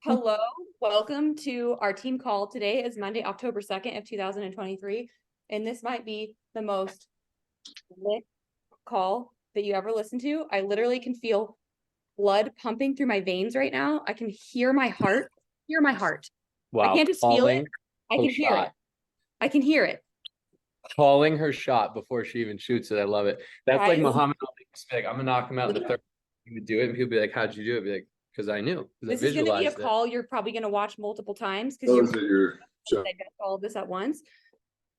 Hello, welcome to our team call. Today is Monday, October 2nd of 2023, and this might be the most lit call that you ever listened to. I literally can feel blood pumping through my veins right now. I can hear my heart, Wow. I can't just feel it. I can hear it. I can hear it. Calling her shot before she even shoots it. I love it. That's like Guys. Muhammad Ali. I'm gonna knock him out in the third. You would do it, and people be like, "How'd you do it?" Be like, "Because I knew. This is going to be a call you're probably going to watch multiple times because you're all of this at once.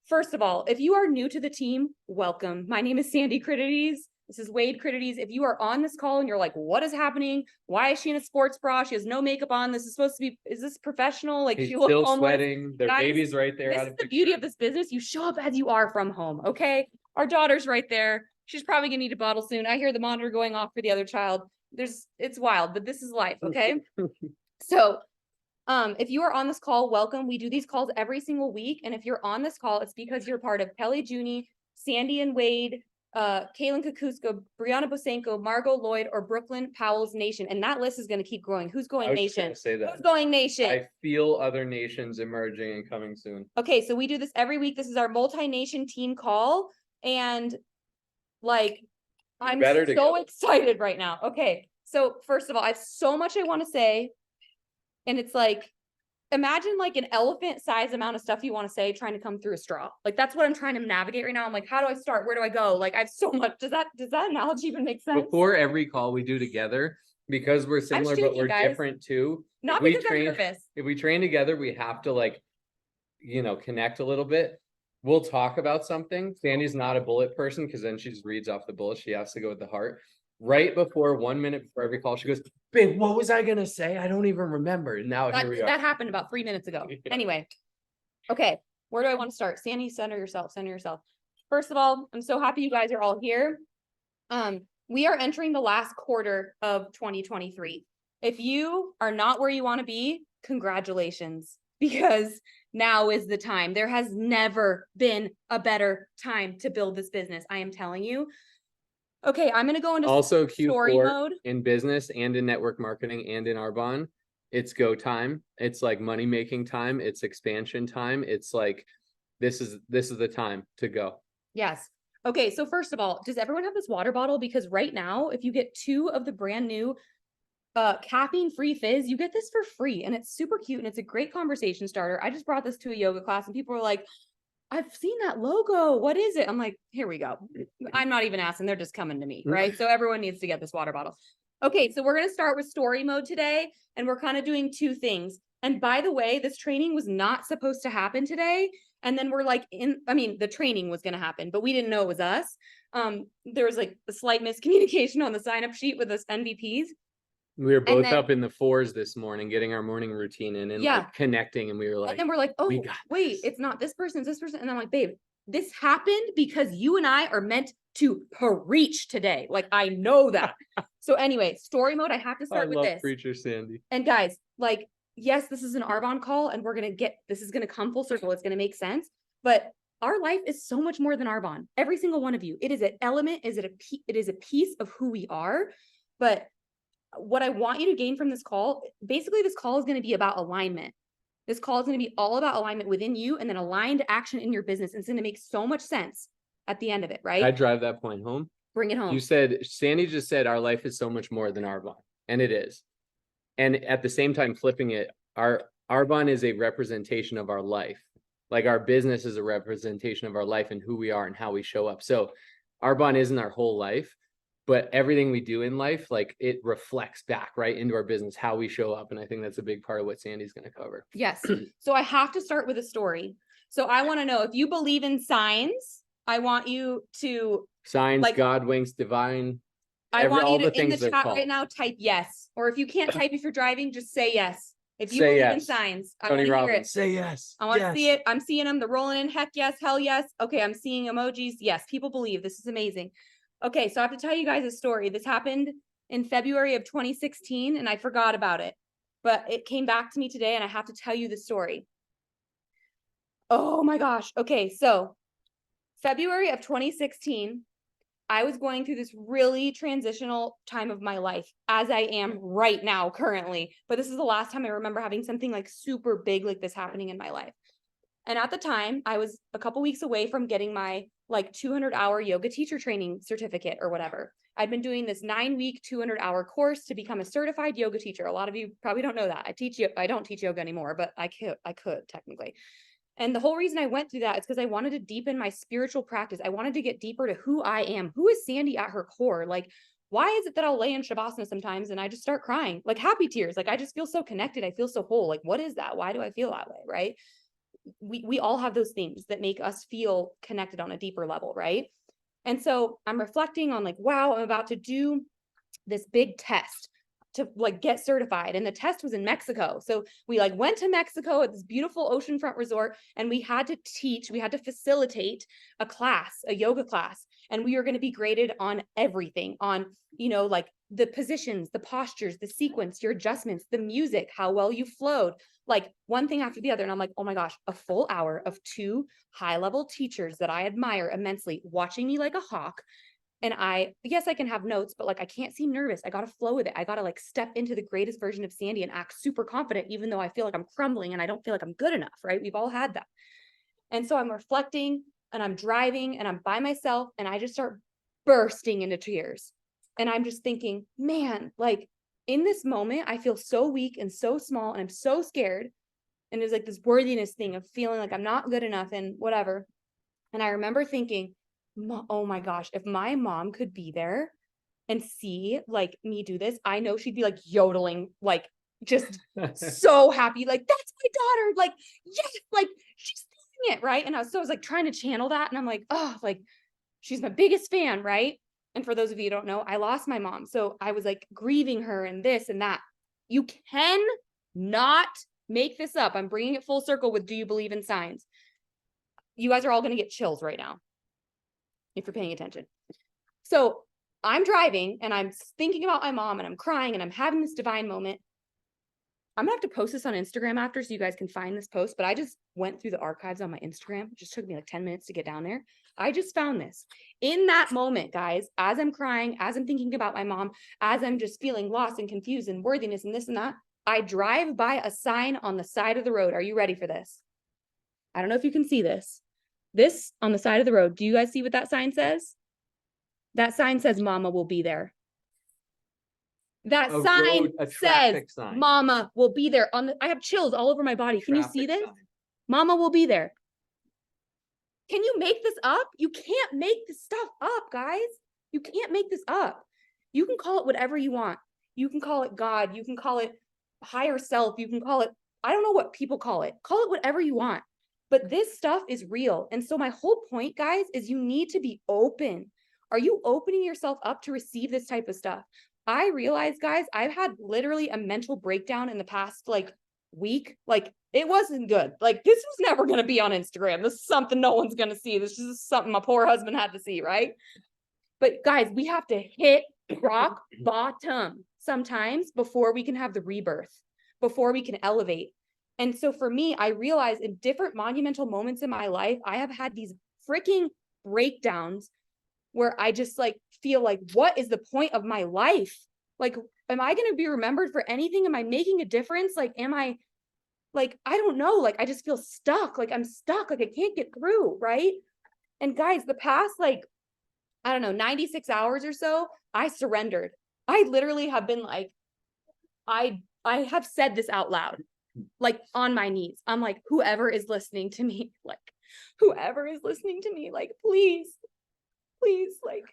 First of all, if you are new to the team, welcome. My name is Sandy Critides. This is Wade Critides. If you are on this call and you're like, what is happening? Why is she in a sports bra? She has no makeup on. This is supposed to be, is this professional? Like, He's she looks still homeless. sweating. Their Guys, baby's right there. This is the beauty of this business. You show up as you are from home, okay? Our daughter's right there. She's probably gonna need a bottle soon. I hear the monitor going off for the other child. It's wild, but this is life, okay? So if you are on this call, welcome. We do these calls every single week. And if you're on this call, it's because you're part of Kelly Junie, Sandy and Wade, Kaylin Kukuska, Brianna Bosenko, Margot Lloyd, or Brooklyn Powell's Nation. And that list is going to keep growing. Who's going Nation? Say that. Who's going Nation? I feel other nations emerging and coming soon. Okay, so we do this every week. This is our multi-nation team call. And like, I'm so excited right now. Okay, so first of all, I have so much I want to say. And it's like, imagine like an elephant size amount of stuff you want to say trying to come through a straw. Like, that's what I'm trying to navigate right now. I'm like, how do I start? Where do I go? Like, I have so much. Does that analogy even make sense? Before every call we do together, because we're similar, but we're different too. Not because I'm nervous. If we train together, we have to like, connect a little bit. We'll talk about something. Sandy's not a bullet person because then she just reads off the bullet. She has to go with the heart. Right before 1 minute before every call, she goes, "Babe, what was I gonna say? I don't even remember." And now here we are. That happened about 3 minutes ago. Yeah. Anyway, okay, where do I want to start? Sandy, center yourself. First of all, I'm so happy you guys are all here. We are entering the last quarter of 2023. If you are not where you want to be, congratulations, because now is the time. There has never been a better time to build this business. I am telling you. Okay, I'm going to go into also story mode in business and in network marketing and in Arbonne. It's go time. It's like money making time. It's expansion time. It's like, this is the time to go. Yes. Okay. So first of all, does everyone have this water bottle? Because right now, if you get 2 of the brand new caffeine free fizz, you get this for free, and it's super cute and it's a great conversation starter. I just brought this to a yoga class and people were like, I've seen that logo. What is it? I'm like, here we go. I'm not even asking. They're just coming to me, right? So everyone needs to get this water bottle. Okay, so we're going to start with story mode today, and we're kind of doing 2 things. And by the way, this training was not supposed to happen today. And then we're like, the training was going to happen, but we didn't know it was us. There was like a slight miscommunication on the sign-up sheet with us MVPs. We were both up in the 4s this morning, getting our morning routine in and like connecting. And we were like, and then we're like, oh, wait, it's not this person, it's this person. And I'm like, babe, this happened because you and I are meant to preach today. Like, I know that. So anyway, story mode, I have to start with this. Preacher Sandy. And guys, like, yes, this is an Arbonne call and this is going to come full circle. It's going to make sense. But our life is so much more than Arbonne. Every single one of you. It is an element, it is a piece of who we are. But what I want you to gain from this call, basically this call is going to be about alignment. This call is going to be all about alignment within you and then aligned action in your business. And it's going to make so much sense at the end of it, right? I drive that point home. Bring it home. Sandy just said our life is so much more than Arbonne, and it is. And at the same time, flipping it, our Arbonne is a representation of our life. Like, our business is a representation of our life and who we are and how we show up. So Arbonne isn't our whole life, but everything we do in life, like, it reflects back right into our business, how we show up. And I think that's a big part of what Sandy's going to cover. Yes. So I have to start with a story. So I want to know, if you believe in signs, I want you to signs, like, God winks, divine. I want you to, in the chat right now, type yes. Or if you can't type, if you're driving, just say yes. If you believe in signs, I want to hear it. Say yes. I want to see it. I'm seeing them. They're rolling in. Heck yes. Hell yes. Okay. I'm seeing emojis. Yes. People believe. This is amazing. Okay. So I have to tell you guys a story. This happened in February of 2016 and I forgot about it, but it came back to me today and I have to tell you the story. Oh my gosh. Okay. So February of 2016, I was going through this really transitional time of my life, as I am right now currently. But this is the last time I remember having something like super big like this happening in my life. And at the time, I was a couple weeks away from getting my like 200-hour yoga teacher training certificate or whatever. I'd been doing this 9-week, 200-hour course to become a certified yoga teacher. A lot of you probably don't know that. I don't teach yoga anymore, but I could technically. And the whole reason I went through that is because I wanted to deepen my spiritual practice. I wanted to get deeper to who I am. Who is Sandy at her core? Like, why is it that I'll lay in Shavasana sometimes and I just start crying, like happy tears? Like, I just feel so connected. I feel so whole. Like, what is that? Why do I feel that way? Right. We all have those things that make us feel connected on a deeper level. Right. And so I'm reflecting on like, wow, I'm about to do this big test to like get certified. And the test was in Mexico. So we like went to Mexico at this beautiful oceanfront resort, and we had to facilitate a class, a yoga class. And we were going to be graded on everything, on, like the positions, the postures, the sequence, your adjustments, the music, how well you flowed, like one thing after the other. And I'm like, oh my gosh, a full hour of 2 high-level teachers that I admire immensely watching me like a hawk. And yes, I can have notes, but like, I can't seem nervous. I got to flow with it. I got to like step into the greatest version of Sandy and act super confident, even though I feel like I'm crumbling and I don't feel like I'm good enough. Right. We've all had that. And so I'm reflecting and I'm driving and I'm by myself and I just start bursting into tears. And I'm just thinking, man, like in this moment, I feel so weak and so small and I'm so scared. And it's like this worthiness thing of feeling like I'm not good enough and whatever. And I remember thinking, oh my gosh, if my mom could be there and see like me do this, I know she'd be like yodeling, like just so happy. Like, that's my daughter. Like, yes, like she's doing it. Right. And I was like trying to channel that. And I'm like, oh, like she's my biggest fan. Right. And for those of you who don't know, I lost my mom. So I was like grieving her and this and that. You can not make this up. I'm bringing it full circle with, do you believe in signs? You guys are all going to get chills right now, if you're paying attention. So I'm driving and I'm thinking about my mom and I'm crying and I'm having this divine moment. I'm gonna have to post this on Instagram after so you guys can find this post, but I just went through the archives on my Instagram. It just took me like 10 minutes to get down there. I just found this. In that moment, guys, as I'm crying, as I'm thinking about my mom, as I'm just feeling lost and confused and worthiness and this and that, I drive by a sign on the side of the road. Are you ready for this? I don't know if you can see this. This on the side of the road. Do you guys see what that sign says? That sign says Mama will be there. That sign says Mama will be there. I have chills all over my body. Can you see this? Mama will be there. Can you make this up? You can't make this stuff up, guys. You can't make this up. You can call it whatever you want. You can call it God. You can call it higher self. You can call it, I don't know what people call it. Call it whatever you want. But this stuff is real. And so my whole point, guys, is you need to be open. Are you opening yourself up to receive this type of stuff? I realize, guys, I've had literally a mental breakdown in the past like week. Like it wasn't good. Like this was never going to be on Instagram. This is something no one's going to see. This is something my poor husband had to see, right? But guys, we have to hit rock bottom sometimes before we can have the rebirth, before we can elevate. And so for me, I realized in different monumental moments in my life, I have had these freaking breakdowns where I just like feel like, what is the point of my life? Like, am I going to be remembered for anything? Am I making a difference? Like, am I like, I don't know. Like, I just feel stuck. Like I'm stuck. Like I can't get through. Right. And guys, the past, like, I don't know, 96 hours or so, I surrendered. I literally have been like, I have said this out loud, like on my knees. I'm like, whoever is listening to me, like please, like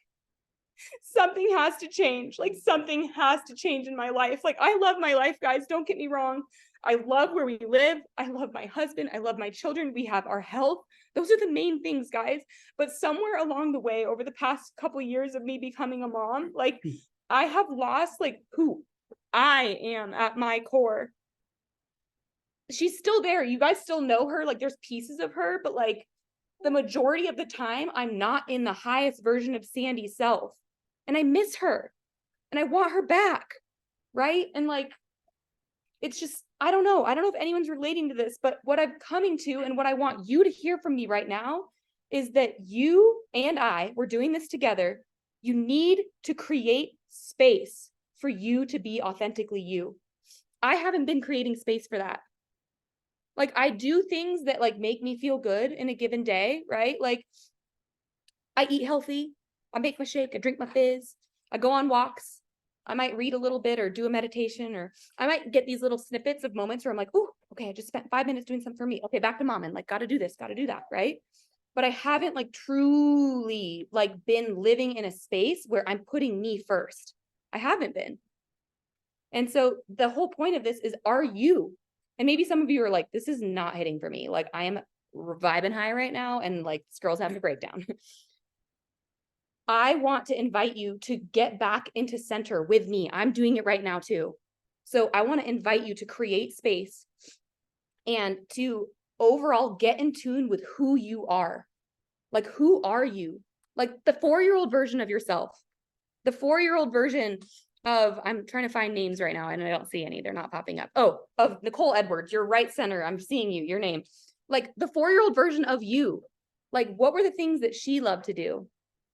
something has to change. Like something has to change in my life. Like I love my life, guys. Don't get me wrong. I love where we live. I love my husband. I love my children. We have our health. Those are the main things, guys. But somewhere along the way, over the past couple of years of me becoming a mom, like I have lost like who I am at my core. She's still there. You guys still know her. Like there's pieces of her, but like the majority of the time, I'm not in the highest version of Sandy's self. And I miss her. And I want her back. Right? And like, it's just, I don't know. I don't know if anyone's relating to this, but what I'm coming to and what I want you to hear from me right now is that you and I, we're doing this together. You need to create space for you to be authentically you. I haven't been creating space for that. Like, I do things that like make me feel good in a given day, right? Like, I eat healthy, I make my shake, I drink my fizz, I go on walks, I might read a little bit or do a meditation, or I might get these little snippets of moments where I'm like, oh, okay, I just spent 5 minutes doing something for me. Okay, back to mom and like, gotta do this, gotta do that, right? But I haven't like truly like been living in a space where I'm putting me first. I haven't been. And so the whole point of this is, are you? And maybe some of you are like, this is not hitting for me. Like, I am vibing high right now, and like this girl's having a breakdown. I want to invite you to get back into center with me. I'm doing it right now too. So I want to invite you to create space and to overall get in tune with who you are. Like, who are you? Like the 4-year-old version of yourself, the 4-year-old version of, I'm trying to find names right now and I don't see any, they're not popping up. Oh, of Nicole Edwards, your right center. I'm seeing you, your name. Like the 4-year-old version of you. Like, what were the things that she loved to do?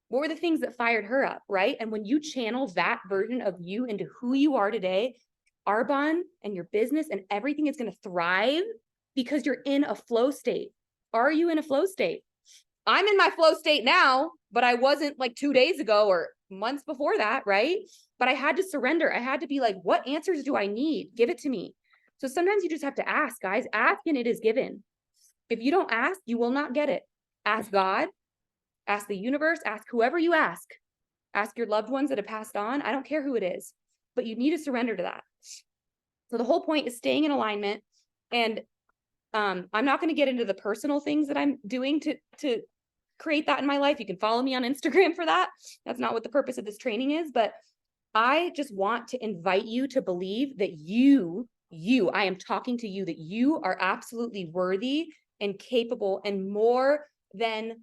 What were the things that fired her up, right? And when you channel that version of you into who you are today, Arbonne and your business and everything is going to thrive because you're in a flow state. Are you in a flow state? I'm in my flow state now, but I wasn't like 2 days ago or months before that, right? But I had to surrender. I had to be like, what answers do I need? Give it to me. So sometimes you just have to ask, guys. Ask and it is given. If you don't ask, you will not get it. Ask God. Ask the universe, ask whoever you ask your loved ones that have passed on. I don't care who it is, but you need to surrender to that. So the whole point is staying in alignment. And I'm not going to get into the personal things that I'm doing to create that in my life. You can follow me on Instagram for that. That's not what the purpose of this training is, but I just want to invite you to believe that I am talking to you, that you are absolutely worthy and capable and more than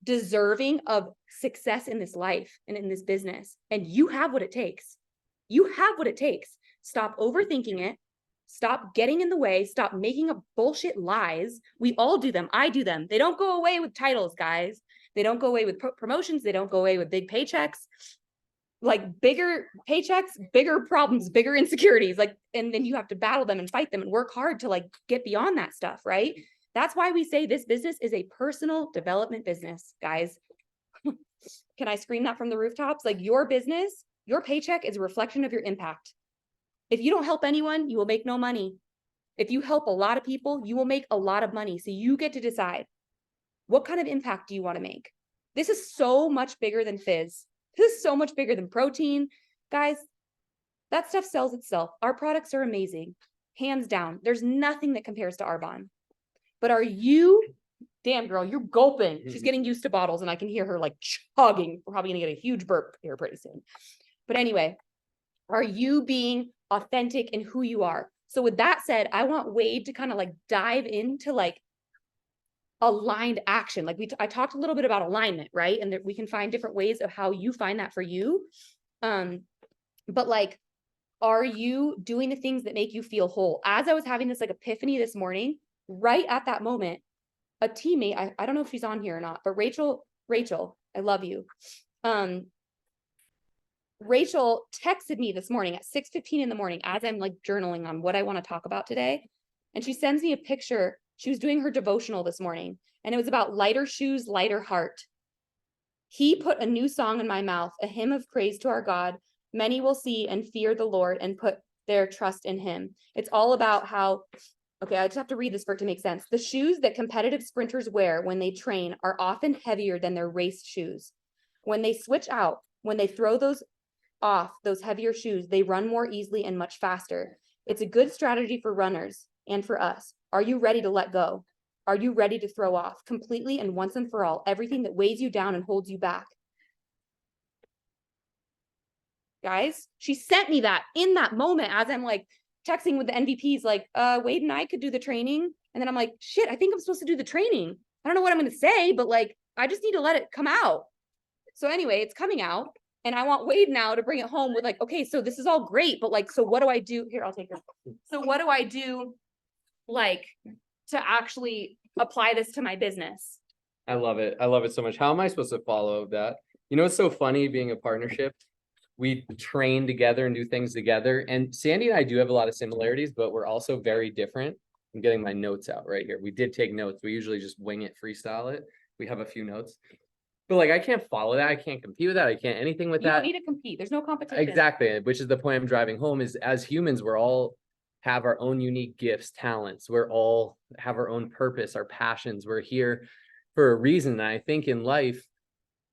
deserving of success in this life and in this business. And you have what it takes. You have what it takes. Stop overthinking it. Stop getting in the way. Stop making up bullshit lies. We all do them. I do them. They don't go away with titles, guys. They don't go away with promotions. They don't go away with big paychecks. Like bigger paychecks, bigger problems, bigger insecurities. Like, and then you have to battle them and fight them and work hard to like get beyond that stuff, right? That's why we say this business is a personal development business, guys. Can I scream that from the rooftops? Like, your business, your paycheck is a reflection of your impact. If you don't help anyone, you will make no money. If you help a lot of people, you will make a lot of money. So you get to decide, what kind of impact do you want to make? This is so much bigger than fizz. This is so much bigger than protein. Guys, that stuff sells itself. Our products are amazing. Hands down. There's nothing that compares to Arbonne. But are you, damn girl, you're gulping. She's getting used to bottles and I can hear her like chugging. We're probably gonna get a huge burp here pretty soon. But anyway, are you being authentic in who you are? So with that said, I want Wade to kind of like dive into like aligned action. Like I talked a little bit about alignment, right? And that we can find different ways of how you find that for you. But like, are you doing the things that make you feel whole? As I was having this like epiphany this morning, right at that moment, a teammate, I don't know if she's on here or not, but Rachel, I love you. Rachel texted me this morning at 6:15 in the morning as I'm like journaling on what I want to talk about today. And she sends me a picture. She was doing her devotional this morning and it was about lighter shoes, lighter heart. He put a new song in my mouth, a hymn of praise to our God. Many will see and fear the Lord and put their trust in him. It's all about how, okay, I just have to read this for it to make sense. The shoes that competitive sprinters wear when they train are often heavier than their race shoes. When they switch out, when they throw those off, those heavier shoes, they run more easily and much faster. It's a good strategy for runners and for us. Are you ready to let go? Are you ready to throw off completely and once and for all everything that weighs you down and holds you back? Guys, she sent me that in that moment as I'm like texting with the NVPs, like, Wade and I could do the training. And then I'm like, shit, I think I'm supposed to do the training. I don't know what I'm going to say, but like, I just need to let it come out. So anyway, it's coming out. And I want Wade now to bring it home with like, okay, so this is all great, but like, so what do I do? Here, I'll take this. So what do I do like to actually apply this to my business? I love it. I love it so much. How am I supposed to follow that? You know, it's so funny being a partnership. We train together and do things together. And Sandy and I do have a lot of similarities, but we're also very different. I'm getting my notes out right here. We did take notes. We usually just wing it, freestyle it. We have a few notes. But like, I can't follow that. I can't compete with that. I can't anything with You don't that. need to compete. There's no competition. Exactly, which is the point I'm driving home is as humans, we're all have our own unique gifts, talents. We're all have our own purpose, our passions. We're here for a reason. And I think in life,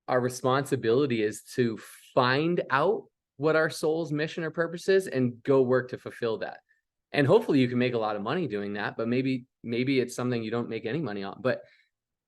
our responsibility is to find out what our soul's mission or purpose is and go work to fulfill that. And hopefully you can make a lot of money doing that, but maybe it's something you don't make any money on. But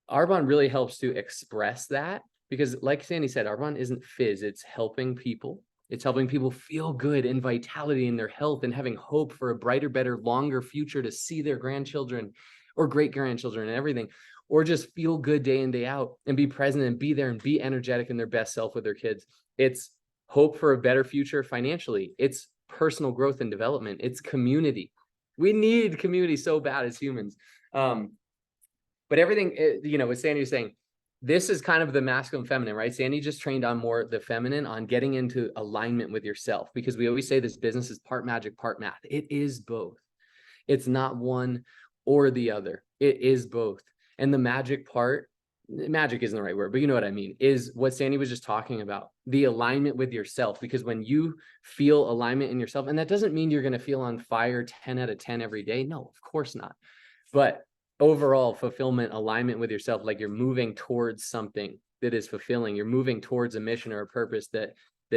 Arbonne really helps to express that because like Sandy said, Arbonne isn't fizz, it's helping people. It's helping people feel good in vitality in their health and having hope for a brighter, better, longer future to see their grandchildren or great grandchildren and everything, or just feel good day in, day out and be present and be there and be energetic in their best self with their kids. It's hope for a better future financially. It's personal growth and development. It's community. We need community so bad as humans. But everything, you know, what Sandy was saying, this is kind of the masculine feminine, right? Sandy just trained on more the feminine, on getting into alignment with yourself, because we always say this business is part magic, part math. It is both. It's not one or the other. It is both. And the magic part, magic isn't the right word, but you know what I mean, is what Sandy was just talking about, the alignment with yourself. Because when you feel alignment in yourself, and that doesn't mean you're going to feel on fire 10 out of 10 every day. No, of course not. But overall fulfillment, alignment with yourself, like you're moving towards something that is fulfilling. You're moving towards a mission or a purpose that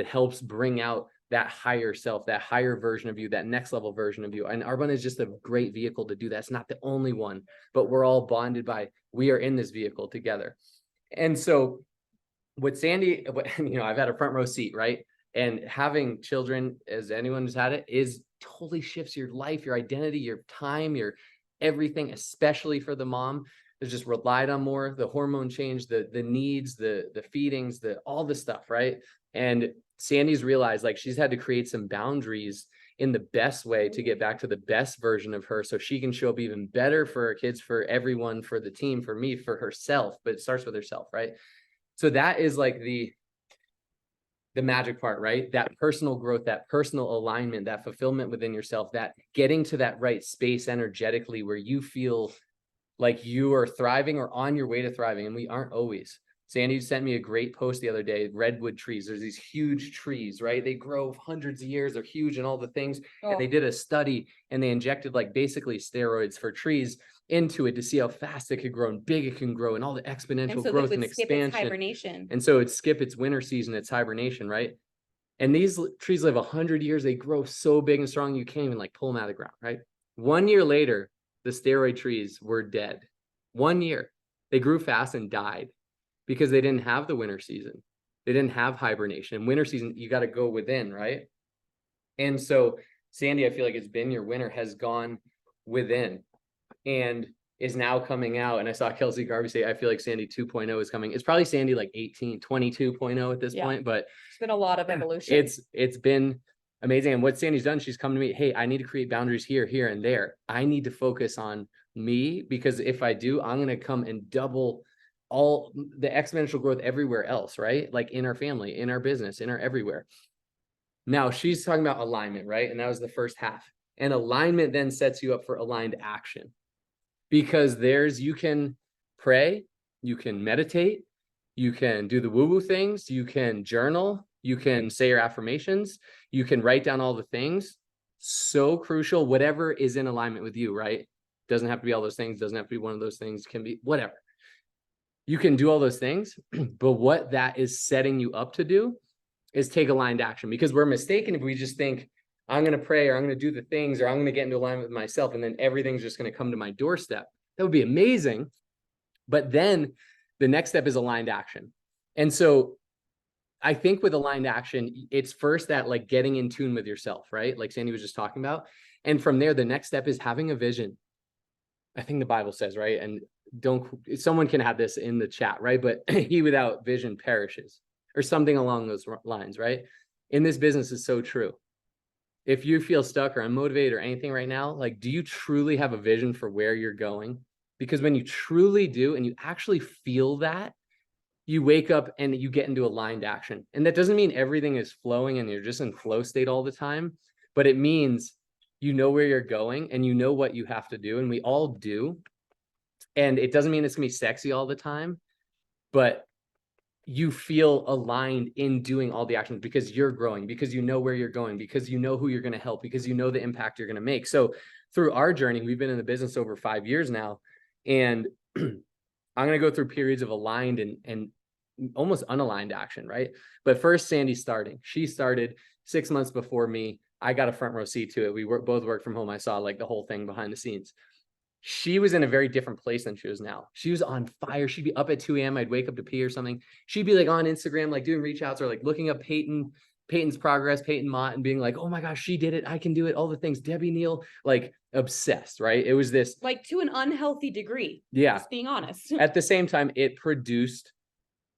helps bring out that higher self, that higher version of you, that next level version of you. And Arbonne is just a great vehicle to do that. It's not the only one, but we're all bonded by, we are in this vehicle together. And so what Sandy, you know, I've had a front row seat, right? And having children, as anyone who's had it, is totally shifts your life, your identity, your time, your everything, especially for the mom. There's just relied on more, the hormone change, the needs, the feedings, all the stuff, right? And Sandy's realized like she's had to create some boundaries in the best way to get back to the best version of her so she can show up even better for her kids, for everyone, for the team, for me, for herself. But it starts with herself, right? So that is like the magic part, right? That personal growth, that personal alignment, that fulfillment within yourself, that getting to that right space energetically where you feel like you are thriving or on your way to thriving. And we aren't always. Sandy sent me a great post the other day, redwood trees. There's these huge trees, right? They grow hundreds of years, they're huge and all the things. Oh. And they did a study and they injected like basically steroids for trees into it to see how fast it could grow and big it can grow and all the exponential And so growth that and would skip its expansion. hibernation. And so it'd skip its winter season, its hibernation, right? And these trees live 100 years. They grow so big and strong, you can't even like pull them out of the ground, right? 1 year later, the steroid trees were dead. 1 year. They grew fast and died because they didn't have the winter season. They didn't have hibernation. In winter season, you got to go within, right? And so Sandy, I feel like it's been your winter, has gone within and is now coming out. And I saw Kelsey Garvey say, I feel like Sandy 2.0 is coming. It's probably Sandy like 22.0 at this point, but it's been a lot of evolution. It's been amazing. And what Sandy's done, she's come to me, hey, I need to create boundaries here, here, and there. I need to focus on me, because if I do, I'm going to come and double all the exponential growth everywhere else, right? Like in our family, in our business, in our everywhere. Now she's talking about alignment, right? And that was the first half. And alignment then sets you up for aligned action, because you can pray, you can meditate, you can do the woo-woo things, you can journal, you can say your affirmations, you can write down all the things. So crucial, whatever is in alignment with you, right? Doesn't have to be all those things, doesn't have to be one of those things, can be whatever. You can do all those things, but what that is setting you up to do is take aligned action, because we're mistaken if we just think, I'm going to pray, or I'm going to do the things, or I'm going to get into alignment with myself, and then everything's just going to come to my doorstep. That would be amazing. But then the next step is aligned action. And so I think with aligned action, it's first that like getting in tune with yourself, right? Like Sandy was just talking about. And from there, the next step is having a vision. I think the Bible says, right? And someone can have this in the chat, right? But he without vision perishes, or something along those lines, right? In this business is so true. If you feel stuck or unmotivated or anything right now, like, do you truly have a vision for where you're going? Because when you truly do, and you actually feel that, you wake up and you get into aligned action. And that doesn't mean everything is flowing and you're just in flow state all the time, but it means you know where you're going and you know what you have to do. And we all do. And it doesn't mean it's gonna be sexy all the time, but you feel aligned in doing all the actions because you're growing, because you know where you're going, because you know who you're going to help, because you know the impact you're going to make. So through our journey, we've been in the business over 5 years now, and I'm going to go through periods of aligned and almost unaligned action, right? But first, Sandy she started 6 months before me. I got a front row seat to it. We both worked from home. I saw like the whole thing behind the scenes. She was in a very different place than she was now. She was on fire. She'd be up at 2 a.m. I'd wake up to pee or something. She'd be like on Instagram, like doing reach outs or like looking up Peyton's progress, Peyton Mott, and being like, oh my gosh, she did it. I can do it. All the things. Debbie Neal, like obsessed, right? It was this. Like to an unhealthy degree. Yeah. Just being honest. At the same time, it produced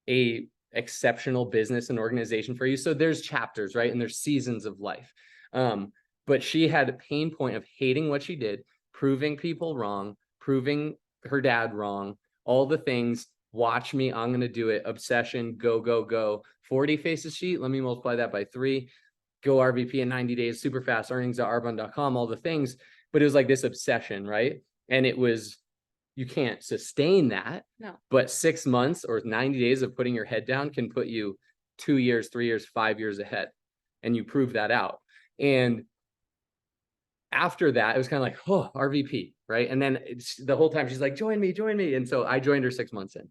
a exceptional business and organization for you. So there's chapters, right? And there's seasons of life. But she had a pain point of hating what she did, proving people wrong, proving her dad wrong, all the things. Watch me, I'm going to do it. Obsession, go, go, go. 40 faces sheet, let me multiply that by 3. Go RVP in 90 days, super fast earnings at arbonne.com, all the things. But it was like this obsession, right? And it was, you can't sustain that. No. But 6 months or 90 days of putting your head down can put you 2 years, 3 years, 5 years ahead. And you prove that out. And after that, it was kind of like, oh, RVP, right? And then the whole time she's like, join me. And so I joined her 6 months in.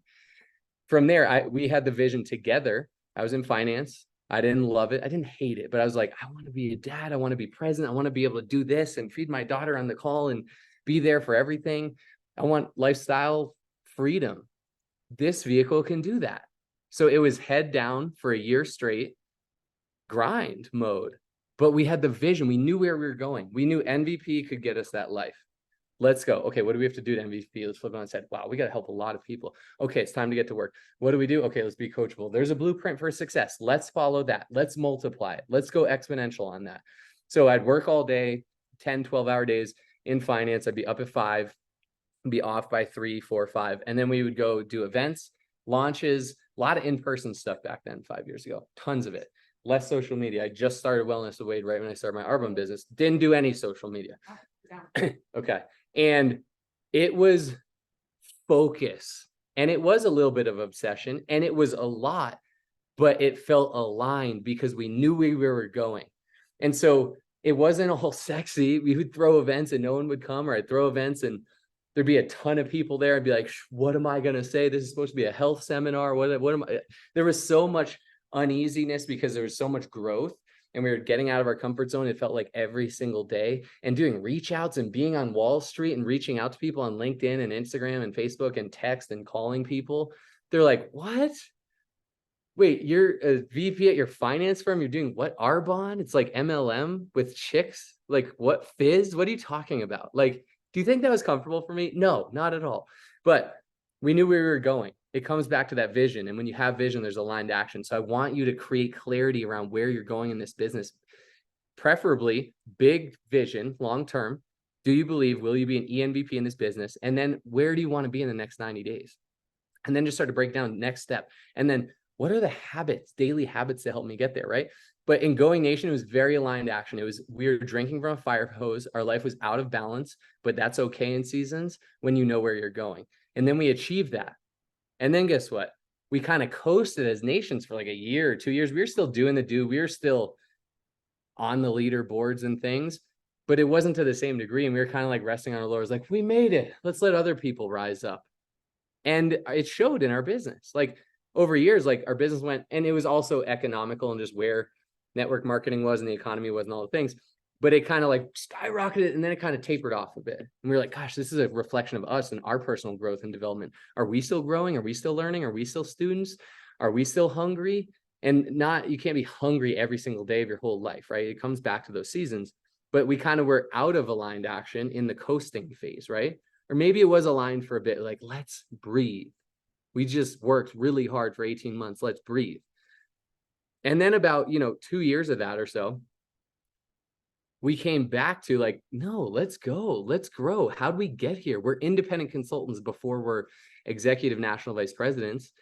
From there, we had the vision together. I was in finance. I didn't love it. I didn't hate it, but I was like, I want to be a dad. I want to be present. I want to be able to do this and feed my daughter on the call and be there for everything. I want lifestyle freedom. This vehicle can do that. So it was head down for a year straight, grind mode. But we had the vision. We knew where we were going. We knew MVP could get us that life. Let's go. Okay, what do we have to do to MVP? Let's flip it on and say, wow, we got to help a lot of people. Okay, it's time to get to work. What do we do? Okay, let's be coachable. There's a blueprint for success. Let's follow that. Let's multiply it. Let's go exponential on that. So I'd work all day, 10, 12-hour days in finance. I'd be up at 5, be off by 3, 4, 5. And then we would go do events, launches, a lot of in-person stuff back then, 5 years ago, tons of it. Less social media. I just started Wellness to Wade right when I started my Arbonne business. Didn't do any social media. Okay. And it was focus. And it was a little bit of obsession. And it was a lot, but it felt aligned because we knew where we were going. And so it wasn't all sexy. We would throw events and no one would come, or I'd throw events and there'd be a ton of people there. I'd be like, what am I going to say? This is supposed to be a health seminar. What am I? There was so much uneasiness because there was so much growth and we were getting out of our comfort zone. It felt like every single day, and doing reach outs and being on Wall Street and reaching out to people on LinkedIn and Instagram and Facebook and text and calling people. They're like, what? Wait, you're a VP at your finance firm. You're doing what? Arbonne? It's like MLM with chicks. Like what? Fizz? What are you talking about? Like, do you think that was comfortable for me? No, not at all. But we knew where we were going. It comes back to that vision. And when you have vision, there's aligned action. So I want you to create clarity around where you're going in this business, preferably big vision, long-term. Do you believe, will you be an ENVP in this business? And then where do you want to be in the next 90 days? And then just start to break down next step. And then what are the habits, daily habits to help me get there, right? But in Going Nation, it was very aligned action. It was, we were drinking from a fire hose. Our life was out of balance, but that's okay in seasons when you know where you're going. And then we achieved that. And then guess what? We kind of coasted as nations for like a year or 2 years. We were still doing the do. We were still on the leaderboards and things, but it wasn't to the same degree. And we were kind of like resting on our laurels, like, we made it. Let's let other people rise up. And it showed in our business. Like over years, like our business went, and it was also economical and just where network marketing was and the economy was and all the things. But it kind of like skyrocketed and then it kind of tapered off a bit. And we were like, gosh, this is a reflection of us and our personal growth and development. Are we still growing? Are we still learning? Are we still students? Are we still hungry? And you can't be hungry every single day of your whole life, right? It comes back to those seasons. But we kind of were out of aligned action in the coasting phase, right? Or maybe it was aligned for a bit, like, let's breathe. We just worked really hard for 18 months. Let's breathe. And then about, 2 years of that or so, we came back to like, no, let's go, let's grow. How'd we get here? We're independent consultants before we're executive national vice presidents.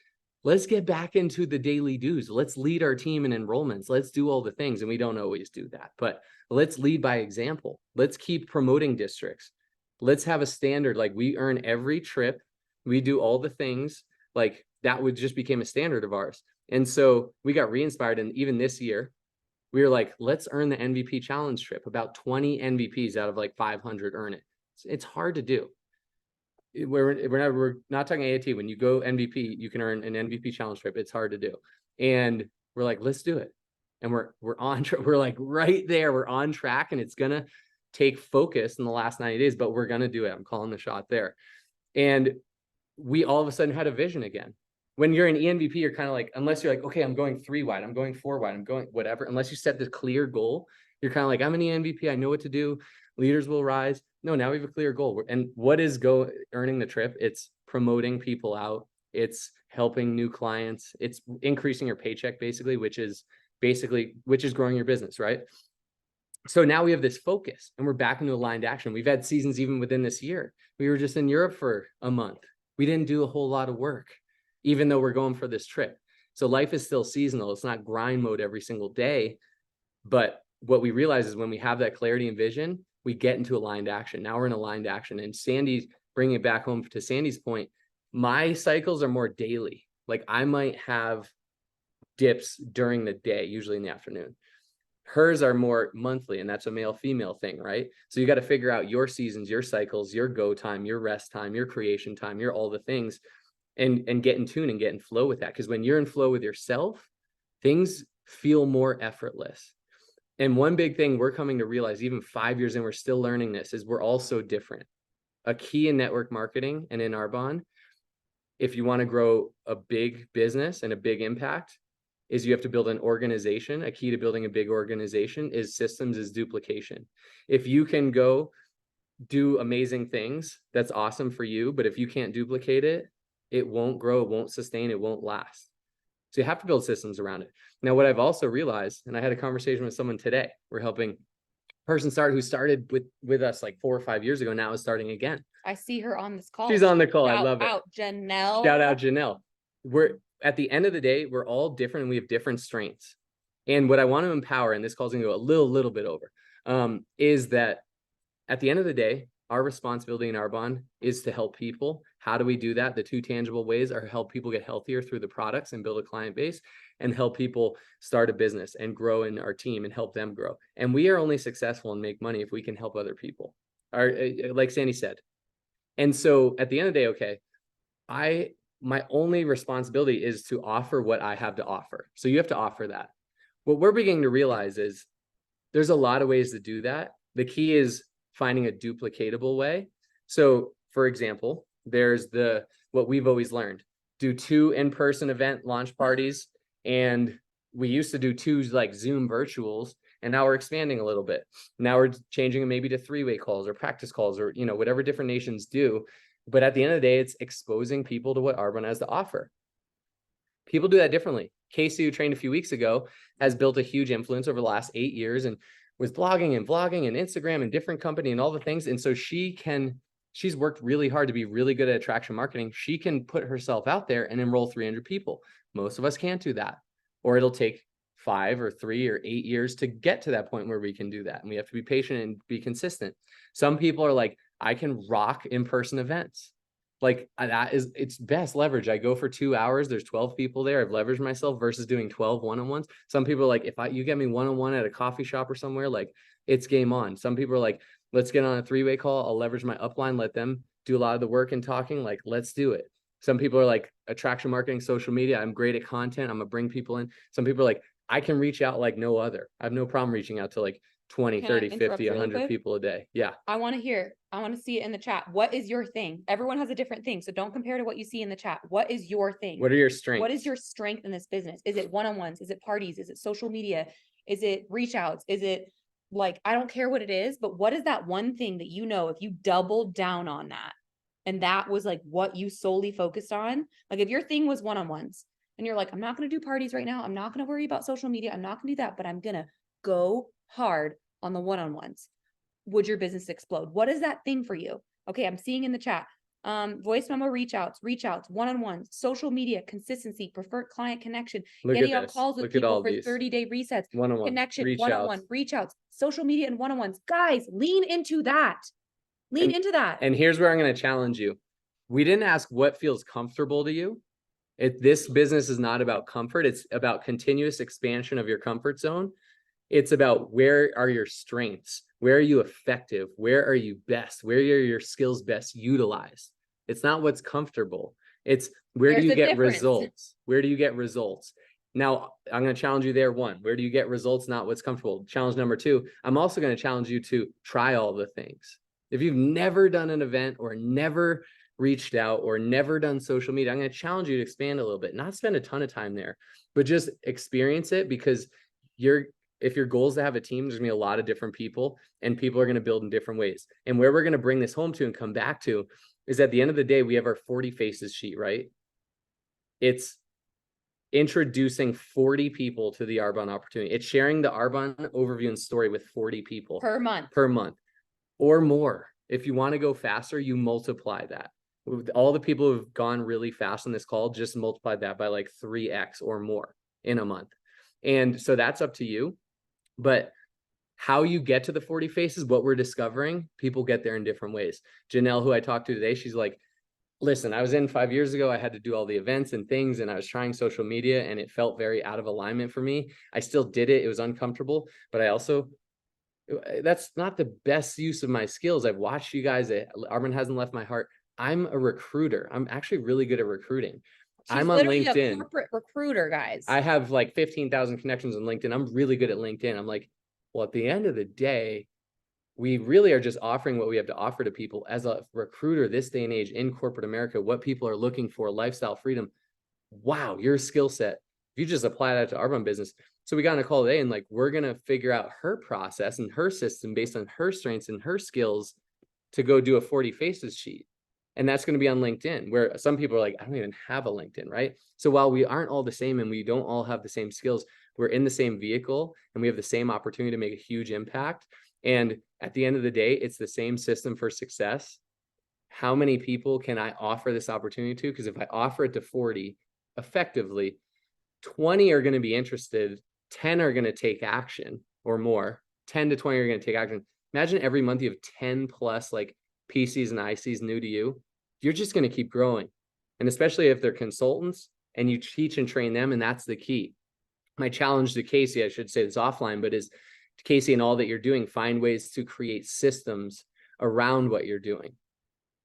let's get back into the daily dues. Let's lead our team in enrollments. Let's do all the things. And we don't always do that, but let's lead by example. Let's keep promoting districts. Let's have a standard. Like, we earn every trip. We do all the things. Like, that would just became a standard of ours. And so we got re-inspired. And even this year, we were like, let's earn the MVP challenge trip. About 20 MVPs out of like 500 earn it. It's hard to do. We're not talking AAT. When you go MVP, you can earn an MVP challenge trip. It's hard to do. And we're like, let's do it. And we're we're like right there. We're on track, and it's gonna take focus in the last 90 days, but we're gonna do it. I'm calling the shot there. And we all of a sudden had a vision again. When you're an ENVP, you're kind of like, unless you're like, okay, I'm going 3 wide, I'm going 4 wide, I'm going whatever. Unless you set the clear goal, you're kind of like, I'm an ENVP, I know what to do. Leaders will rise. No, now we have a clear goal. And what is earning the trip? It's promoting people out. It's helping new clients. It's increasing your paycheck, basically, which is growing your business, right? So now we have this focus, and we're back into aligned action. We've had seasons even within this year. We were just in Europe for a month. We didn't do a whole lot of work, even though we're going for this trip. So life is still seasonal. It's not grind mode every single day. But what we realize is when we have that clarity and vision, we get into aligned action. Now we're in aligned action. And Sandy's bringing it back home to Sandy's point. My cycles are more daily. Like, I might have dips during the day, usually in the afternoon. Hers are more monthly, and that's a male-female thing, right? So you got to figure out your seasons, your cycles, your go time, your rest time, your creation time, your all the things, and get in tune and get in flow with that. Because when you're in flow with yourself, things feel more effortless. And one big thing we're coming to realize, even 5 years in, we're still learning this, is we're all so different. A key in network marketing and in Arbonne, if you want to grow a big business and a big impact, is you have to build an organization. A key to building a big organization is systems, is duplication. If you can go do amazing things, that's awesome for you. But if you can't duplicate it, it won't grow, it won't sustain, it won't last. So you have to build systems around it. Now, what I've also realized, and I had a conversation with someone today, we're helping a person start who started with us like 4 or 5 years ago, now is starting again. I see her on this call. She's on the call. I Shout love it. out Janelle. Shout out Janelle. We're at the end of the day, we're all different and we have different strengths. And what I want to empower, and this call's gonna go a little bit over, is that at the end of the day, our responsibility in Arbonne is to help people. How do we do that? The 2 tangible ways are help people get healthier through the products and build a client base, and help people start a business and grow in our team and help them grow. And we are only successful and make money if we can help other people, like Sandy said. And so at the end of the day, okay, my only responsibility is to offer what I have to offer. So you have to offer that. What we're beginning to realize is there's a lot of ways to do that. The key is finding a duplicatable way. So for example, there's what we've always learned, do 2 in-person event launch parties. And we used to do 2 like Zoom virtuals, and now we're expanding a little bit. Now we're changing them maybe to 3-way calls or practice calls, or, whatever different nations do. But at the end of the day, it's exposing people to what Arbonne has to offer. People do that differently. Casey, who trained a few weeks ago, has built a huge influence over the last 8 years and was blogging and vlogging and Instagram and different company and all the things. And so she's worked really hard to be really good at attraction marketing. She can put herself out there and enroll 300 people. Most of us can't do that, or it'll take 5 or 3 or 8 years to get to that point where we can do that. And we have to be patient and be consistent. Some people are like, I can rock in-person events. Like, it's best leverage. I go for 2 hours. There's 12 people there. I've leveraged myself versus doing 12 one-on-ones. Some people are like, you get me one-on-one at a coffee shop or somewhere, like, it's game on. Some people are like, let's get on a 3-way call. I'll leverage my upline, let them do a lot of the work and talking, like, let's do it. Some people are like, attraction marketing, social media, I'm great at content, I'm gonna bring people in. Some people are like, I can reach out like no other. I have no problem reaching out to like 20, 30, 50, 100 people a day. Yeah. I want to see it in the chat. What is your thing? Everyone has a different thing. So don't compare to what you see in the chat. What is your thing? What are your strengths? What is your strength in this business? Is it one-on-ones? Is it parties? Is it social media? Is it reach outs? Is it like, I don't care what it is, but what is that one thing that if you doubled down on that, and that was like what you solely focused on? Like, if your thing was one-on-ones and you're like, I'm not going to do parties right now. I'm not going to worry about social media. I'm not going to do that, but I'm going to go hard on the one-on-ones. Would your business explode? What is that thing for you? Okay, I'm seeing in the chat, Voice memo reach outs, one-on-ones, social media, consistency, preferred client connection, Look getting at on this. calls with Look at all people for these 30-day resets, one-on-one connection, reach one-on-one, outs. reach outs, social media and one-on-ones. Guys, lean into that. Lean into that. And here's where I'm going to challenge you. We didn't ask what feels comfortable to you. This business is not about comfort. It's about continuous expansion of your comfort zone. It's about where are your strengths? Where are you effective? Where are you best? Where are your skills best utilized? It's not what's comfortable. It's where do you get results? Where do you get results? Now, I'm going to challenge you there. One, where do you get results? Not what's comfortable. Challenge number two, I'm also going to challenge you to try all the things. If you've never done an event or never reached out or never done social media, I'm going to challenge you to expand a little bit, not spend a ton of time there, but just experience it, because if your goal is to have a team, there's going to be a lot of different people, and people are going to build in different ways. And where we're going to bring this home to and come back to is at the end of the day, we have our 40 faces sheet, right? It's introducing 40 people to the Arbonne opportunity. It's sharing the Arbonne overview and story with 40 people per month or more. If you want to go faster, you multiply that. With all the people who've gone really fast on this call, just multiply that by like 3x or more in a month. And so that's up to you. But how you get to the 40 faces, what we're discovering, people get there in different ways. Janelle, who I talked to today, she's like, listen, I was in 5 years ago. I had to do all the events and things, and I was trying social media, and it felt very out of alignment for me. I still did it. It was uncomfortable, but I also, that's not the best use of my skills. I've watched you guys. Arbonne hasn't left my heart. I'm a recruiter. I'm actually really good at recruiting. I'm on LinkedIn. A corporate recruiter, guys. I have like 15,000 connections on LinkedIn. I'm really good at LinkedIn. I'm like, well, at the end of the day, we really are just offering what we have to offer to people as a recruiter this day and age in corporate America, what people are looking for, lifestyle freedom. Wow, your skill set. If you just apply that to Arbonne business. So we got on a call today, and like, we're going to figure out her process and her system based on her strengths and her skills to go do a 40 faces sheet. And that's going to be on LinkedIn, where some people are like, I don't even have a LinkedIn, right? So while we aren't all the same and we don't all have the same skills, we're in the same vehicle and we have the same opportunity to make a huge impact. And at the end of the day, it's the same system for success. How many people can I offer this opportunity to? Because if I offer it to 40 effectively, 20 are going to be interested, 10 are going to take action or more, 10 to 20 are going to take action. Imagine every month you have 10 plus like PCs and ICs new to you. You're just going to keep growing. And especially if they're consultants and you teach and train them, and that's the key. My challenge to Casey, I should say this offline, but is Casey, and all that you're doing, find ways to create systems around what you're doing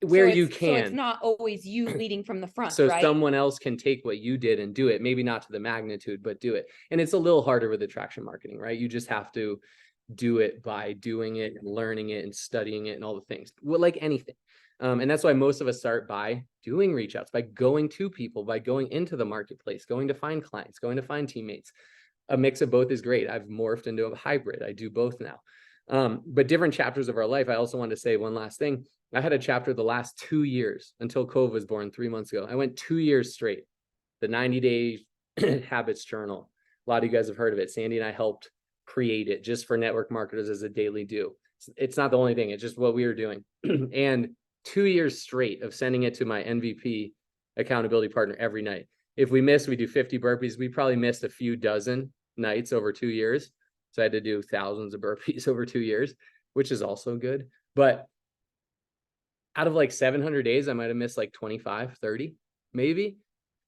where you can. So it's not always you leading from the front, so right? Someone else can take what you did and do it, maybe not to the magnitude, but do it. And it's a little harder with attraction marketing, right? You just have to do it by doing it and learning it and studying it and all the things. Well, like anything. And that's why most of us start by doing reach outs, by going to people, by going into the marketplace, going to find clients, going to find teammates. A mix of both is great. I've morphed into a hybrid. I do both now. But different chapters of our life. I also wanted to say one last thing. I had a chapter the last 2 years until COVID was born 3 months ago. I went 2 years straight. The 90-day habits journal. A lot of you guys have heard of it. Sandy and I helped create it just for network marketers as a daily do. It's not the only thing. It's just what we were doing. And 2 years straight of sending it to my MVP accountability partner every night. If we missed, we do 50 burpees. We probably missed a few dozen nights over 2 years. So I had to do thousands of burpees over 2 years, which is also good. But out of like 700 days, I might have missed like 25, 30, maybe.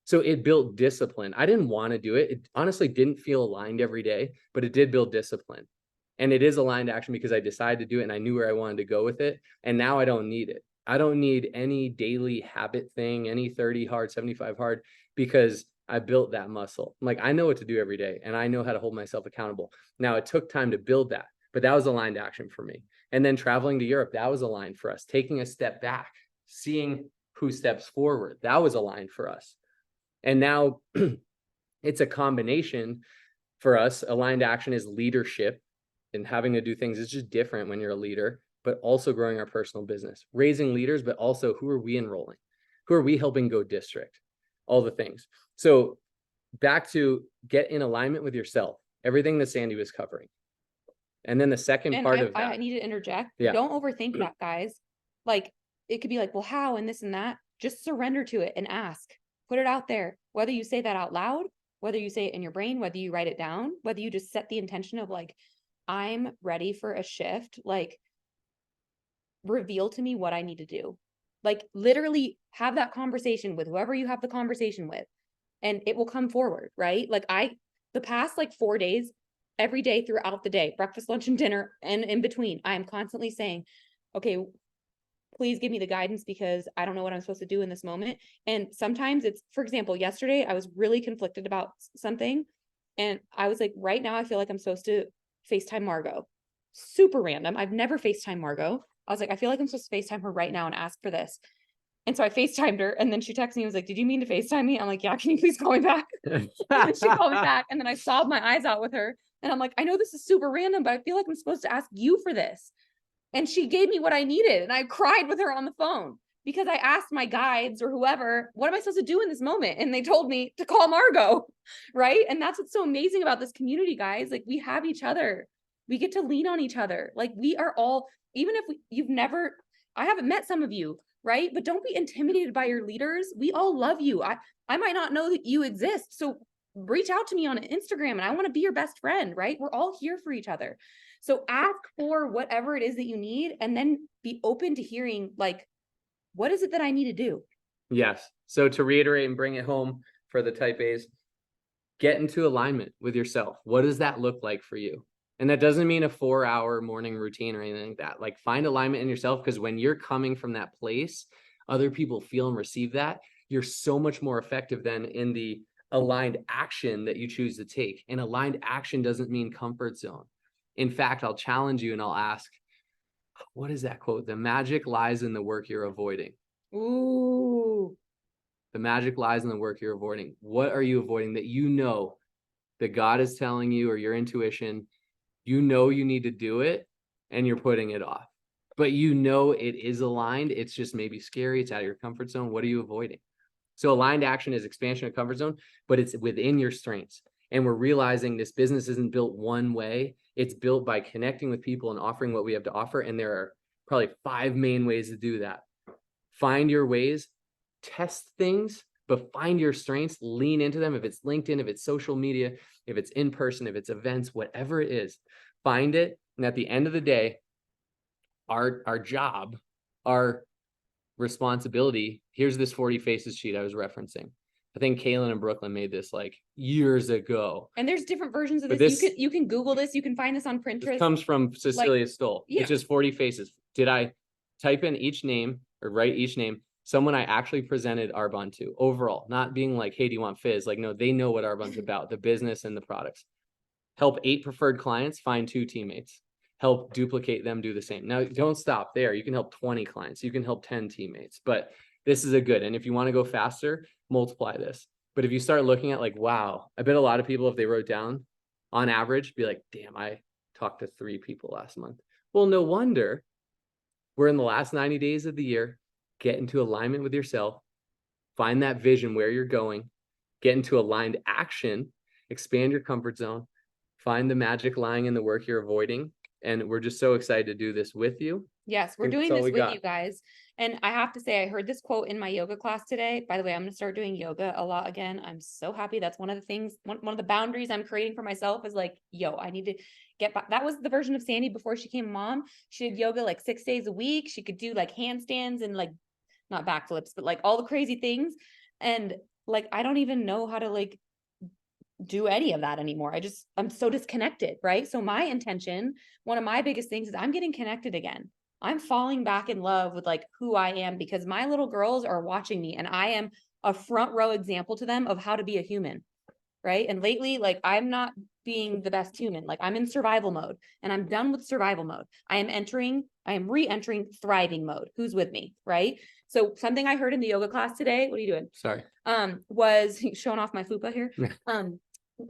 So it built discipline. I didn't want to do it. It honestly didn't feel aligned every day, but it did build discipline. And it is aligned action because I decided to do it and I knew where I wanted to go with it. And now I don't need it. I don't need any daily habit thing, any 30 hard, 75 hard, because I built that muscle. Like, I know what to do every day and I know how to hold myself accountable. Now, it took time to build that, but that was aligned action for me. And then traveling to Europe, that was aligned for us. Taking a step back, seeing who steps forward, that was aligned for us. And now it's a combination for us. Aligned action is leadership, and having to do things is just different when you're a leader, but also growing our personal business, raising leaders, but also who are we enrolling? Who are we helping go district? All the things. So back to get in alignment with yourself, everything that Sandy was covering. And then the second part of that. I need to interject. Yeah. Don't overthink that, guys. Like, it could be like, well, how, and this and that. Just surrender to it and ask, put it out there. Whether you say that out loud, whether you say it in your brain, whether you write it down, whether you just set the intention of like, I'm ready for a shift, like reveal to me what I need to do. Like literally have that conversation with whoever you have the conversation with, and it will come forward, right? Like the past like 4 days, every day throughout the day, breakfast, lunch, and dinner, and in between, I am constantly saying, okay, please give me the guidance because I don't know what I'm supposed to do in this moment. And sometimes it's, for example, yesterday I was really conflicted about something. And I was like, right now I feel like I'm supposed to FaceTime Margot. Super random. I've never FaceTime Margot. I was like, I feel like I'm supposed to FaceTime her right now and ask for this. And so I FaceTimed her, and then she texted me and was like, did you mean to FaceTime me? I'm like, yeah, can you please call me back? And then she called me back, and then I sobbed my eyes out with her. And I'm like, I know this is super random, but I feel like I'm supposed to ask you for this. And she gave me what I needed. And I cried with her on the phone because I asked my guides or whoever, what am I supposed to do in this moment? And they told me to call Margot. Right. And that's what's so amazing about this community, guys. Like we have each other. We get to lean on each other. Like we are all, even if I haven't met some of you, right? But don't be intimidated by your leaders. We all love you. I might not know that you exist. So reach out to me on Instagram and I want to be your best friend, right? We're all here for each other. So ask for whatever it is that you need, and then be open to hearing, like, what is it that I need to do? Yes. So to reiterate and bring it home for the type A's, get into alignment with yourself. What does that look like for you? And that doesn't mean a 4-hour morning routine or anything like that. Like find alignment in yourself, because when you're coming from that place, other people feel and receive that. You're so much more effective than in the aligned action that you choose to take. And aligned action doesn't mean comfort zone. In fact, I'll challenge you and I'll ask, what is that quote? The magic lies in the work you're avoiding. Ooh. The magic lies in the work you're avoiding. What are you avoiding that you know that God is telling you, or your intuition, you know you need to do it and you're putting it off? But you know it is aligned. It's just maybe scary. It's out of your comfort zone. What are you avoiding? So aligned action is expansion of comfort zone, but it's within your strengths. And we're realizing this business isn't built one way. It's built by connecting with people and offering what we have to offer. And there are probably 5 main ways to do that. Find your ways, test things, but find your strengths, lean into them. If it's LinkedIn, if it's social media, if it's in person, if it's events, whatever it is, find it. And at the end of the day, our job, our responsibility, here's this 40 faces sheet I was referencing. I think Kaylin and Brooklyn made this like years ago. And there's different versions of But this. You can Google this. You can find this on Pinterest. This comes from Cecilia Stoll. yeah. It's just 40 faces. Did I type in each name or write each name? Someone I actually presented Arbonne to overall, not being like, hey, do you want fizz? Like, no, they know what Arbonne's about, the business and the products. Help 8 preferred clients find 2 teammates. Help duplicate them do the same. Now, don't stop there. You can help 20 clients. You can help 10 teammates, but this is a good. And if you want to go faster, multiply this. But if you start looking at like, wow, I bet a lot of people, if they wrote down on average, be like, damn, I talked to 3 people last month. Well, no wonder we're in the last 90 days of the year. Get into alignment with yourself, find that vision where you're going, get into aligned action, expand your comfort zone, find the magic lying in the work you're avoiding. And we're just so excited to do this with you. Yes, we're doing this with you guys. And I have to say, I heard this quote in my yoga class today. By the way, I'm going to start doing yoga a lot again. I'm so happy. That's one of the things, one of the boundaries I'm creating for myself is like, yo, I need to get back. That was the version of Sandy before she came mom. She did yoga like 6 days a week. She could do like handstands and like, not backflips, but like all the crazy things. And like, I don't even know how to like do any of that anymore. I'm so disconnected, right? So my intention, one of my biggest things is I'm getting connected again. I'm falling back in love with like who I am, because my little girls are watching me and I am a front row example to them of how to be a human, right? And lately, like I'm not being the best human. Like I'm in survival mode and I'm done with survival mode. I am re-entering thriving mode. Who's with me, right? So something I heard in the yoga class today, what are you doing? Sorry. Was showing off my fupa here.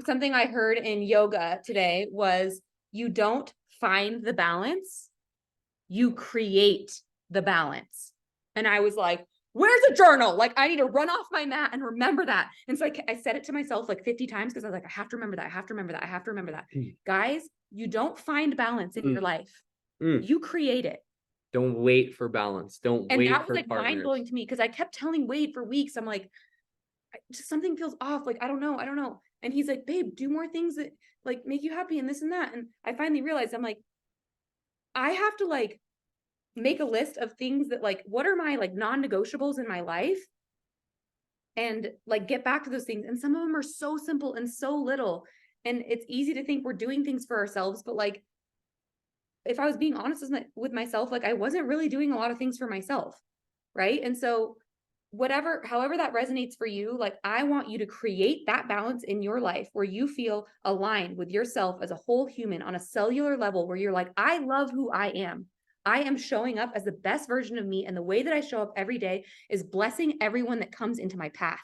Something I heard in yoga today was you don't find the balance, you create the balance. And I was like, where's a journal? Like I need to run off my mat and remember that. And so I said it to myself like 50 times because I was like, I have to remember that. I have to remember that. I have to remember that. Guys, you don't find balance in your life. You create it. Don't wait for balance. Don't And wait that was for like mind partners. blowing to me because I kept telling Wade for weeks, I'm like, just something feels off. Like, I don't know. And he's like, babe, do more things that like make you happy and this and that. And I finally realized I'm like, I have to like make a list of things that like, what are my like non-negotiables in my life? And like get back to those things. And some of them are so simple and so little. And it's easy to think we're doing things for ourselves, but like, if I was being honest with myself, like I wasn't really doing a lot of things for myself. Right. And so however that resonates for you, like I want you to create that balance in your life where you feel aligned with yourself as a whole human on a cellular level, where you're like, I love who I am. I am showing up as the best version of me. And the way that I show up every day is blessing everyone that comes into my path.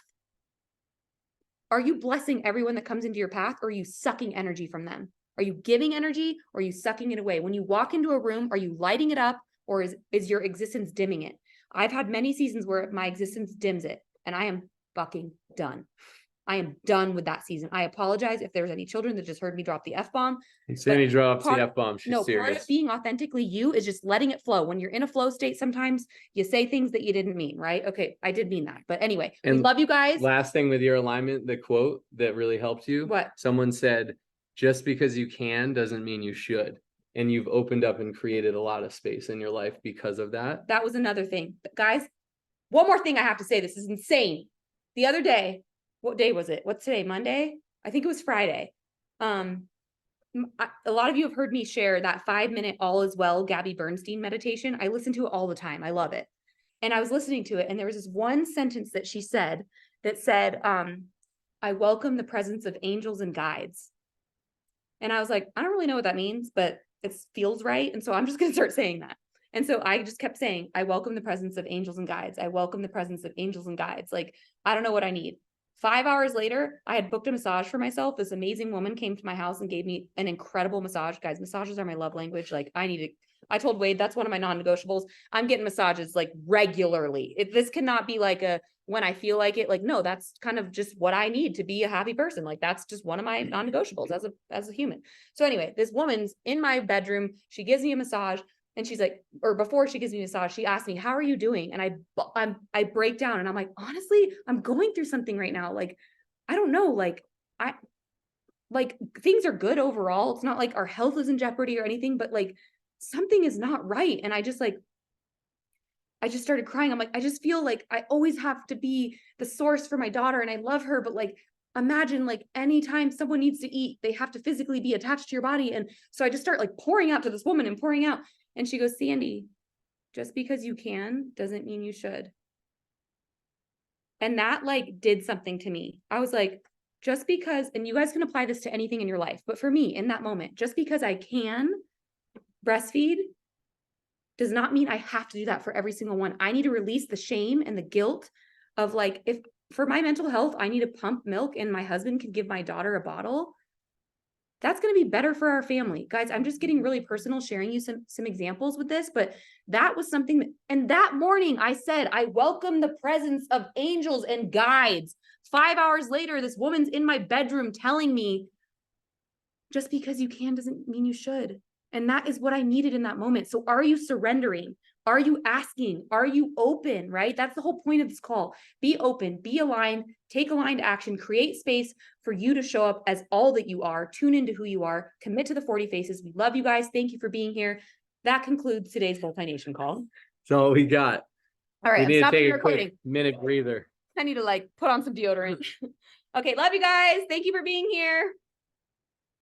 Are you blessing everyone that comes into your path, or are you sucking energy from them? Are you giving energy, or are you sucking it away? When you walk into a room, are you lighting it up, or is your existence dimming it? I've had many seasons where my existence dims it, and I am fucking done. I am done with that season. I apologize if there's any children that just heard me drop the F-bomb. Sandy drops the F-bomb. She's Part serious. of being authentically you is just letting it flow. When you're in a flow state, sometimes you say things that you didn't mean, right? Okay, I did mean that. But anyway, we love you guys. Last thing with your alignment, the quote that really helped you. What? Someone said, just because you can doesn't mean you should. And you've opened up and created a lot of space in your life because of that. That was another thing. But guys, one more thing I have to say. This is insane. The other day, what day was it? What's today? Monday? I think it was Friday. A lot of you have heard me share that 5-minute all is well Gabby Bernstein meditation. I listen to it all the time. I love it. And I was listening to it, and there was this one sentence that she said that said, I welcome the presence of angels and guides. And I was like, I don't really know what that means, but it feels right. And so I'm just going to start saying that. And so I just kept saying, I welcome the presence of angels and guides. I welcome the presence of angels and guides. Like, I don't know what I need. 5 hours later, I had booked a massage for myself. This amazing woman came to my house and gave me an incredible massage. Guys, massages are my love language. Like, I told Wade, that's one of my non-negotiables. I'm getting massages like regularly. This cannot be like a, when I feel like it, like, no, that's kind of just what I need to be a happy person. Like, that's just one of my non-negotiables as a human. So anyway, this woman's in my bedroom. She gives me a massage. And she's like, or before she gives me a massage, she asked me, how are you doing? And I break down and I'm like, honestly, I'm going through something right now. Like, I don't know, like things are good overall. It's not like our health is in jeopardy or anything, but like something is not right. And I just started crying. I'm like, I just feel like I always have to be the source for my daughter and I love her, but like, imagine like anytime someone needs to eat, they have to physically be attached to your body. And so I just start like pouring out to this woman and pouring out. And she goes, Sandy, just because you can doesn't mean you should. And that like did something to me. I was like, just because, and you guys can apply this to anything in your life, but for me in that moment, just because I can breastfeed does not mean I have to do that for every single one. I need to release the shame and the guilt of like, if for my mental health, I need to pump milk and my husband can give my daughter a bottle. That's going to be better for our family. Guys, I'm just getting really personal, sharing you some examples with this, but that was something that, and that morning I said, I welcome the presence of angels and guides. 5 hours later, this woman's in my bedroom telling me, just because you can doesn't mean you should. And that is what I needed in that moment. So are you surrendering? Are you asking? Are you open, right? That's the whole point of this call. Be open, be aligned, take aligned action, create space for you to show up as all that you are, tune into who you are, commit to the 40 faces. We love you guys. Thank you for being here. That concludes today's Multi-Nation call. That's all we got. All right, We I'm need to stopping take a recording. quick minute breather. I need to like put on some deodorant. Okay, love you guys. Thank you for being here.